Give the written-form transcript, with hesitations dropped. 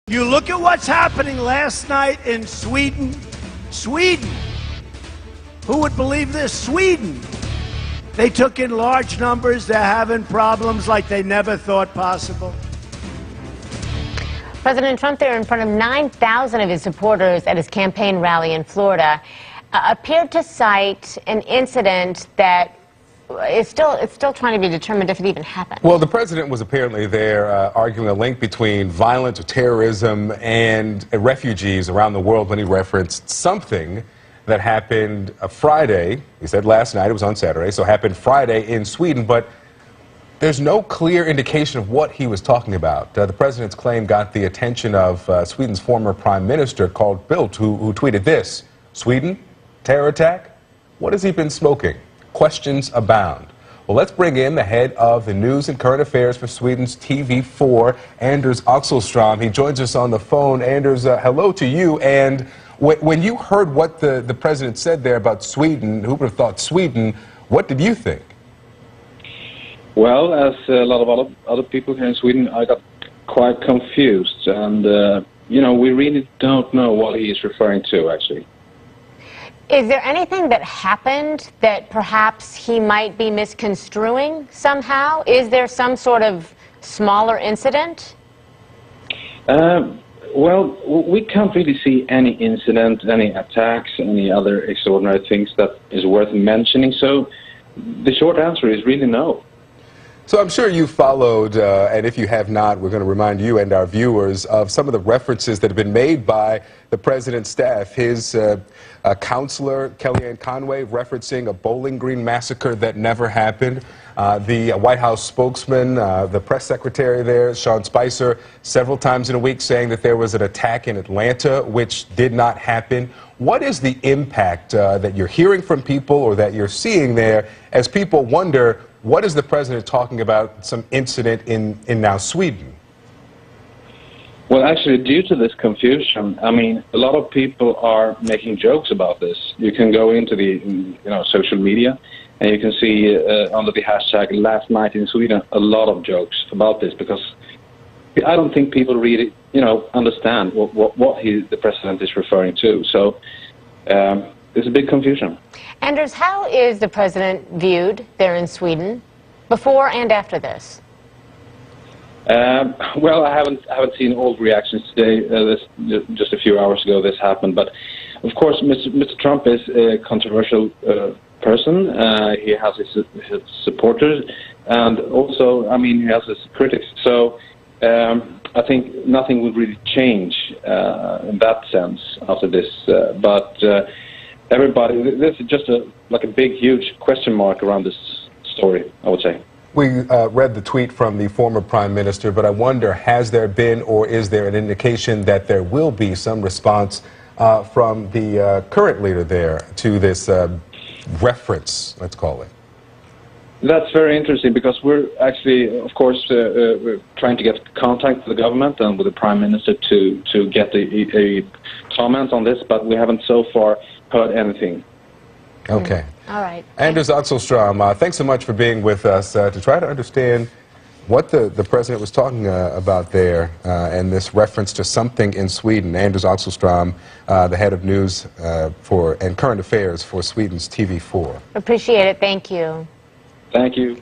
You look at what's happening last night in Sweden. Sweden. Who would believe this? Sweden. They took in large numbers. They're having problems like they never thought possible. President Trump there in front of 9,000 of his supporters at his campaign rally in Florida appeared to cite an incident that it's still trying to be determined if it even happened. Well, the president was apparently there arguing a link between violence or terrorism and refugees around the world when he referenced something that happened Friday. He said last night, it was on Saturday, so it happened Friday in Sweden, but there's no clear indication of what he was talking about. The president's claim got the attention of Sweden's former prime minister, called Bildt, who tweeted this: Sweden? Terror attack? What has he been smoking? Questions abound. Well, let's bring in the head of the news and current affairs for Sweden's TV4, Anders Axelström. He joins us on the phone. Anders, hello to you. And when you heard what the president said there about Sweden, who would have thought Sweden, what did you think? Well, as a lot of other people here in Sweden, I got quite confused. And, we really don't know what he is referring to, actually. Is there anything that happened that perhaps he might be misconstruing somehow? Is there some sort of smaller incident? Well, we can't really see any incident, any attacks, any other extraordinary things that is worth mentioning. So the short answer is really no. So I'm sure you followed, and if you have not, we're going to remind you and our viewers of some of the references that have been made by the president's staff. His counselor, Kellyanne Conway, referencing a Bowling Green massacre that never happened. The White House spokesman, the press secretary there, Sean Spicer, several times in a week saying that there was an attack in Atlanta, which did not happen. What is the impact that you're hearing from people or that you're seeing there as people wonder, what is the president talking about, some incident in now Sweden? Well, actually, due to this confusion, I mean, a lot of people are making jokes about this. You can go into the social media, and you can see under the hashtag last night in Sweden a lot of jokes about this, because I don't think people really, understand what the president is referring to. So there's a big confusion. Anders, how is the president viewed there in Sweden, before and after this? Well, I haven't seen all the reactions today. Just a few hours ago this happened. But, of course, Mr. Trump is a controversial person. He has his supporters, and also, I mean, he has his critics. So I think nothing will really change in that sense after this. But everybody, this is just like a big, huge question mark around this story, I would say. We read the tweet from the former prime minister, but I wonder, has there been or is there an indication that there will be some response from the current leader there to this reference, let's call it? That's very interesting, because we're actually, of course, we're trying to get contact with the government and with the prime minister to get a comment on this, but we haven't so far heard anything. Okay. All right. Anders Axelström, thanks so much for being with us to try to understand what the president was talking about there and this reference to something in Sweden. Anders Axelström, the head of news and current affairs for Sweden's TV4. Appreciate it. Thank you. Thank you.